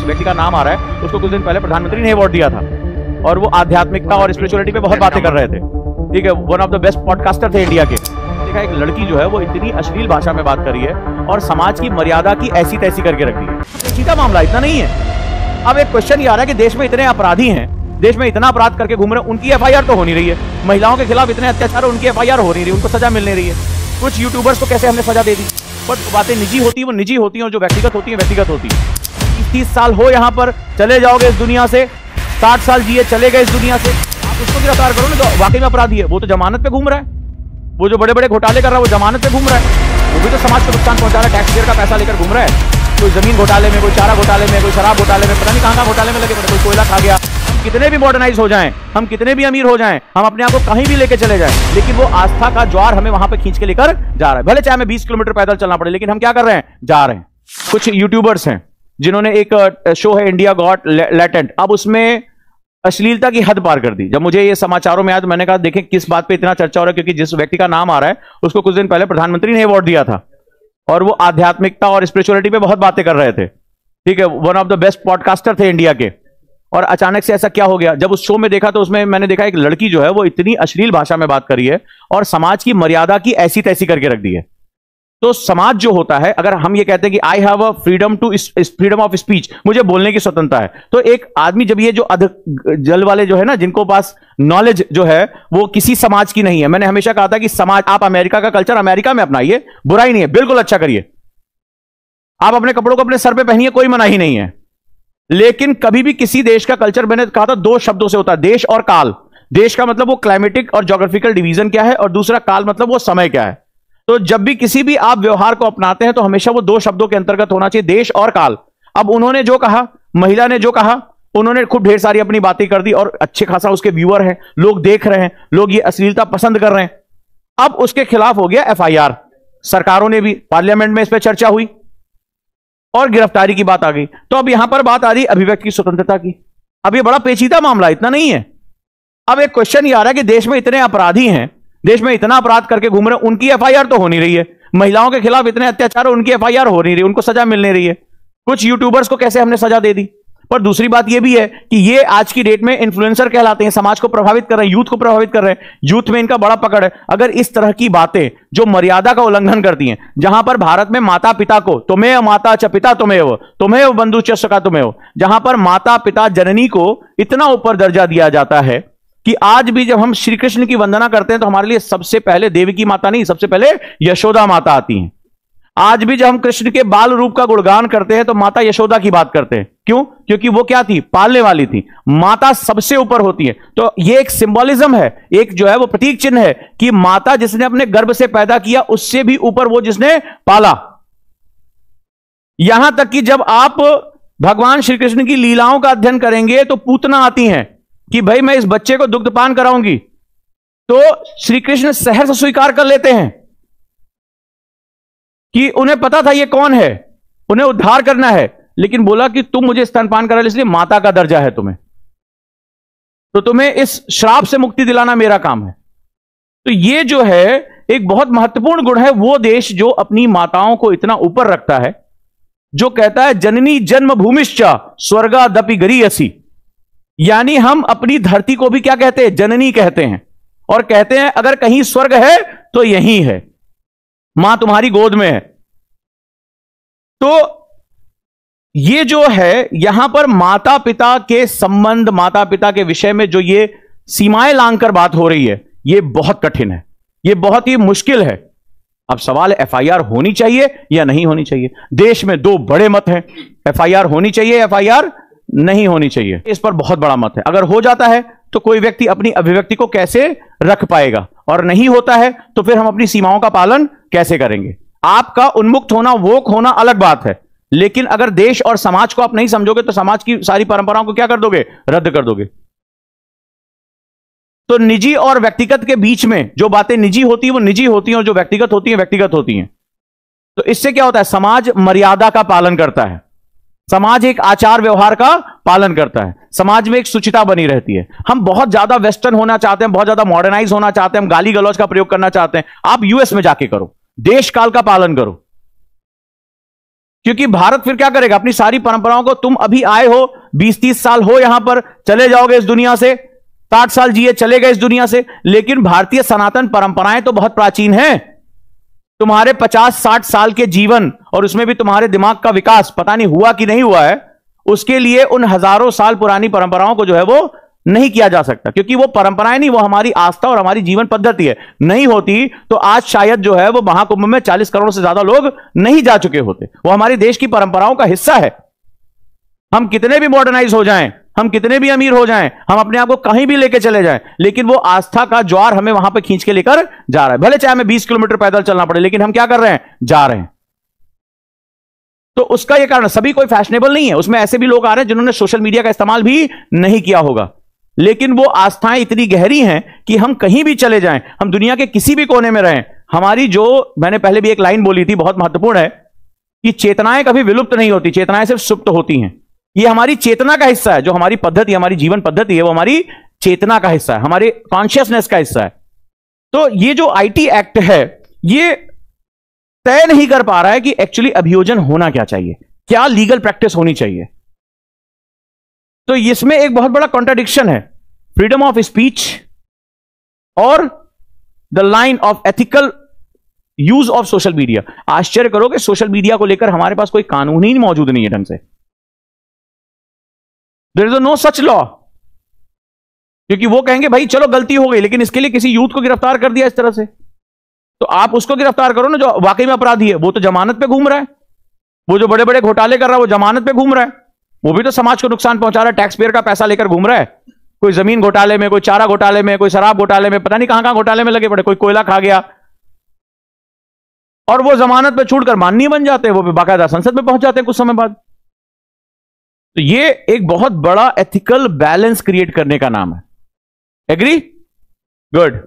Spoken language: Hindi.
व्यक्ति का नाम आ रहा है, उसको कुछ दिन पहले प्रधानमंत्री ने अवार्ड दिया था और वो आध्यात्मिकता और स्पिरिचुअलिटी पे बहुत बातें कर रहे थे। ठीक है, one of the best podcaster थे इंडिया के। देखा एक लड़की जो है वो इतनी अश्लील भाषा में बात करी है और समाज की मर्यादा की ऐसी तैसी करके रख दी है। सीधा मामला इतना नहीं है। अब एक क्वेश्चन ये आ रहा है कि देश में इतने अपराधी हैं, देश में इतना अपराध करके घूम रहे हैं, उनकी एफआईआर तो हो नहीं रही है। महिलाओं के खिलाफ इतने अत्याचार, उनकी एफआईआर हो नहीं रही, उनको सजा मिल नहीं रही है। कुछ यूट्यूबर्स को कैसे हमने सजा दे दी, बट बातें निजी होती है, वो निजी होती हैं, और जो व्यक्तिगत होती है व्यक्तिगत होती है। 30 साल हो यहाँ पर, चले जाओगे इस दुनिया से, 60 साल जिए चले गए इस दुनिया से, आप उसको गिरफ्तार करो ना, जो वाकई में अपराधी है। वो तो जमानत पे घूम रहा है, वो जो बड़े बड़े घोटाले कर रहा है वो जमानत पे घूम रहा है, वो भी तो समाज को नुकसान पहुंचा रहा है, टैक्स पेयर का पैसा लेकर घूम रहा है। कोई जमीन घोटाले में, कोई चारा घोटाले में, कोई शराब घोटाले में, पता नहीं कहां घोटाले में लगे, कोई कोयला खा गया। हम कितने भी मॉडर्नाइज हो जाएं, हम कितने भी अमीर हो जाएं, हम अपने आप को कहीं भी लेके चले जाएं, लेकिन वो आस्था का ज्वार हमें वहां पे खींच के लेकर जा रहा है। भले चाहे हमें 20 किलोमीटर पैदल चलना पड़े, लेकिन हम क्या कर रहे हैं, जा रहे हैं। कुछ यूट्यूबर्स हैं जिन्होंने एक शो है इंडिया गॉट लैटेंट, अब उसमें अश्लीलता की हद पार कर दी। जब मुझे ये समाचारों में आया तो मैंने कहा देखें किस बात पे इतना चर्चा हो रहा है, क्योंकि जिस व्यक्ति का नाम आ रहा है उसको कुछ दिन पहले प्रधानमंत्री ने अवार्ड दिया था और वो आध्यात्मिकता और स्पिरिचुअलिटी पे बहुत बातें कर रहे थे। ठीक है, one of the best podcaster थे इंडिया के, और अचानक से ऐसा क्या हो गया। जब उस शो में देखा तो उसमें मैंने देखा एक लड़की जो है वो इतनी अश्लील भाषा में बात करी है और समाज की मर्यादा की ऐसी तैसी करके रख दी है। तो समाज जो होता है, अगर हम ये कहते हैं कि I have a freedom of speech, मुझे बोलने की स्वतंत्रता है, तो एक आदमी जब ये जो अध जल वाले जो है ना, जिनको पास नॉलेज जो है वो किसी समाज की नहीं है। मैंने हमेशा कहा था कि समाज, आप अमेरिका का कल्चर अमेरिका में अपनाइए, बुराई नहीं है, बिल्कुल अच्छा करिए, आप अपने कपड़ों को अपने सर पे पहनिए, कोई मनाही नहीं है। लेकिन कभी भी किसी देश का कल्चर, मैंने कहा था 2 शब्दों से होता है, देश और काल। देश का मतलब वो क्लाइमेटिक और ज्योग्राफिकल डिवीजन क्या है, और दूसरा काल मतलब वो समय क्या है। तो जब भी किसी भी आप व्यवहार को अपनाते हैं तो हमेशा वो 2 शब्दों के अंतर्गत होना चाहिए, देश और काल। अब उन्होंने जो कहा, महिला ने जो कहा, उन्होंने खूब ढेर सारी अपनी बातें कर दी और अच्छे खासा उसके व्यूअर हैं, लोग देख रहे हैं, लोग ये अश्लीलता पसंद कर रहे हैं। अब उसके खिलाफ हो गया एफआईआर, सरकारों ने भी, पार्लियामेंट में इस पर चर्चा हुई और गिरफ्तारी की बात आ गई। तो अब यहां पर बात आ रही अभिव्यक्ति की स्वतंत्रता की। अब ये बड़ा पेचीदा मामला, इतना नहीं है। अब एक क्वेश्चन ये आ रहा है कि देश में इतने अपराधी हैं, देश में इतना अपराध करके घूम रहे हैं, उनकी एफआईआर तो हो नहीं रही है। महिलाओं के खिलाफ इतने अत्याचार, उनकी एफआईआर हो नहीं रही, उनको सजा मिल नहीं रही है। कुछ यूट्यूबर्स को कैसे हमने सजा दे दी। पर दूसरी बात यह भी है कि ये आज की डेट में इन्फ्लुएंसर कहलाते हैं, समाज को प्रभावित कर रहे हैं, यूथ को प्रभावित कर रहे हैं, यूथ में इनका बड़ा पकड़ है। अगर इस तरह की बातें जो मर्यादा का उल्लंघन करती हैं, जहां पर भारत में माता पिता को तुम्हें माता च पिता तुम्हें बंधु च सखा तुम्हें, जहां पर माता पिता जननी को इतना ऊपर दर्जा दिया जाता है कि आज भी जब हम श्री कृष्ण की वंदना करते हैं तो हमारे लिए सबसे पहले देवकी माता नहीं, सबसे पहले यशोदा माता आती हैं। आज भी जब हम कृष्ण के बाल रूप का गुणगान करते हैं तो माता यशोदा की बात करते हैं। क्यों? क्योंकि वो क्या थी, पालने वाली थी। माता सबसे ऊपर होती है। तो ये एक सिंबॉलिज्म है, एक जो है वो प्रतीक चिन्ह है कि माता जिसने अपने गर्भ से पैदा किया, उससे भी ऊपर वो जिसने पाला। यहां तक कि जब आप भगवान श्री कृष्ण की लीलाओं का अध्ययन करेंगे तो पूतना आती हैं कि भाई मैं इस बच्चे को दुग्धपान कराऊंगी, तो श्री कृष्ण सहर्ष स्वीकार कर लेते हैं कि उन्हें पता था ये कौन है, उन्हें उद्धार करना है, लेकिन बोला कि तुम मुझे स्तनपान करा, इसलिए माता का दर्जा है तुम्हें, तो तुम्हें इस श्राप से मुक्ति दिलाना मेरा काम है। तो ये जो है एक बहुत महत्वपूर्ण गुण है, वो देश जो अपनी माताओं को इतना ऊपर रखता है, जो कहता है जननी जन्म भूमिश्चा स्वर्गादपि गरीयसी, यानी हम अपनी धरती को भी क्या कहते हैं, जननी कहते हैं, और कहते हैं अगर कहीं स्वर्ग है तो यही है, मां तुम्हारी गोद में है। तो ये जो है यहां पर माता पिता के संबंध, माता पिता के विषय में जो ये सीमाएं लांघकर बात हो रही है, ये बहुत कठिन है, ये बहुत ही मुश्किल है। अब सवाल है एफआईआर होनी चाहिए या नहीं होनी चाहिए। देश में 2 बड़े मत हैं, एफआईआर होनी चाहिए, एफआईआर नहीं होनी चाहिए। इस पर बहुत बड़ा मत है। अगर हो जाता है तो कोई व्यक्ति अपनी अभिव्यक्ति को कैसे रख पाएगा, और नहीं होता है तो फिर हम अपनी सीमाओं का पालन कैसे करेंगे। आपका उन्मुक्त होना, वोक होना अलग बात है, लेकिन अगर देश और समाज को आप नहीं समझोगे तो समाज की सारी परंपराओं को क्या कर दोगे, रद्द कर दोगे। तो निजी और व्यक्तिगत के बीच में जो बातें निजी होती है वो निजी होती हैं, और जो व्यक्तिगत होती है व्यक्तिगत होती हैं। तो इससे क्या होता है, समाज मर्यादा का पालन करता है, समाज एक आचार व्यवहार का पालन करता है, समाज में एक शुचिता बनी रहती है। हम बहुत ज्यादा वेस्टर्न होना चाहते हैं, बहुत ज्यादा मॉडर्नाइज होना चाहते हैं, हम गाली गलौज का प्रयोग करना चाहते हैं। आप यूएस में जाके करो, देश काल का पालन करो। क्योंकि भारत फिर क्या करेगा, अपनी सारी परंपराओं को, तुम अभी आए हो 20-30 साल हो यहां पर, चले जाओगे इस दुनिया से, 60 साल जिए चले गए इस दुनिया से, लेकिन भारतीय सनातन परंपराएं तो बहुत प्राचीन हैं। तुम्हारे 50-60 साल के जीवन और उसमें भी तुम्हारे दिमाग का विकास पता नहीं हुआ कि नहीं हुआ है, उसके लिए उन हजारों साल पुरानी परंपराओं को जो है वो नहीं किया जा सकता, क्योंकि वो परंपराएं नहीं, वो हमारी आस्था और हमारी जीवन पद्धति है। नहीं होती तो आज शायद जो है वो महाकुंभ में 40 करोड़ से ज्यादा लोग नहीं जा चुके होते। वो हमारे देश की परंपराओं का हिस्सा है। हम कितने भी मॉडर्नाइज हो जाएं, हम कितने भी अमीर हो जाएं, हम अपने आप को कहीं भी लेके चले जाएं, लेकिन वो आस्था का ज्वार हमें वहां पे खींच के लेकर जा रहा है। भले चाहे हमें 20 किलोमीटर पैदल चलना पड़े, लेकिन हम क्या कर रहे हैं, जा रहे हैं। तो उसका यह कारण, सभी कोई फैशनेबल नहीं है, उसमें ऐसे भी लोग आ रहे हैं जिन्होंने सोशल मीडिया का इस्तेमाल भी नहीं किया होगा, लेकिन वो आस्थाएं इतनी गहरी हैं कि हम कहीं भी चले जाएं, हम दुनिया के किसी भी कोने में रहें, हमारी जो, मैंने पहले भी एक लाइन बोली थी, बहुत महत्वपूर्ण है, कि चेतनाएं कभी विलुप्त नहीं होती, चेतनाएं सिर्फ सुप्त होती हैं। ये हमारी चेतना का हिस्सा है, जो हमारी पद्धति, हमारी जीवन पद्धति है, वो हमारी चेतना का हिस्सा है, हमारे कॉन्शियसनेस का हिस्सा है। तो ये जो आईटी एक्ट है, ये तय नहीं कर पा रहा है कि एक्चुअली अभियोजन होना क्या चाहिए, क्या लीगल प्रैक्टिस होनी चाहिए। तो इसमें एक बहुत बड़ा कॉन्ट्राडिक्शन है, फ्रीडम ऑफ स्पीच और the line of ethical use of social media. आश्चर्य करोगे, सोशल मीडिया को लेकर हमारे पास कोई कानून ही मौजूद नहीं है ढंग से। There is no such law, क्योंकि वो कहेंगे भाई चलो गलती हो गई, लेकिन इसके लिए किसी यूथ को गिरफ्तार कर दिया इस तरह से, तो आप उसको गिरफ्तार करो ना जो वाकई में अपराधी है। वो तो जमानत पे घूम रहा है, वो जो बड़े बड़े घोटाले कर रहा है वो जमानत पे घूम रहा है, वो भी तो समाज को नुकसान पहुंचा रहा है, टैक्स पेयर का पैसा लेकर घूम रहा है। कोई जमीन घोटाले में, कोई चारा घोटाले में, कोई शराब घोटाले में, पता नहीं कहां कहां घोटाले में लगे पड़े, कोई कोयला खा गया, और वो जमानत पे छूटकर माननीय बन जाते हैं, वो बाकायदा संसद में पहुंच जाते हैं कुछ समय बाद। तो ये एक बहुत बड़ा एथिकल बैलेंस क्रिएट करने का नाम है। एग्री? गुड।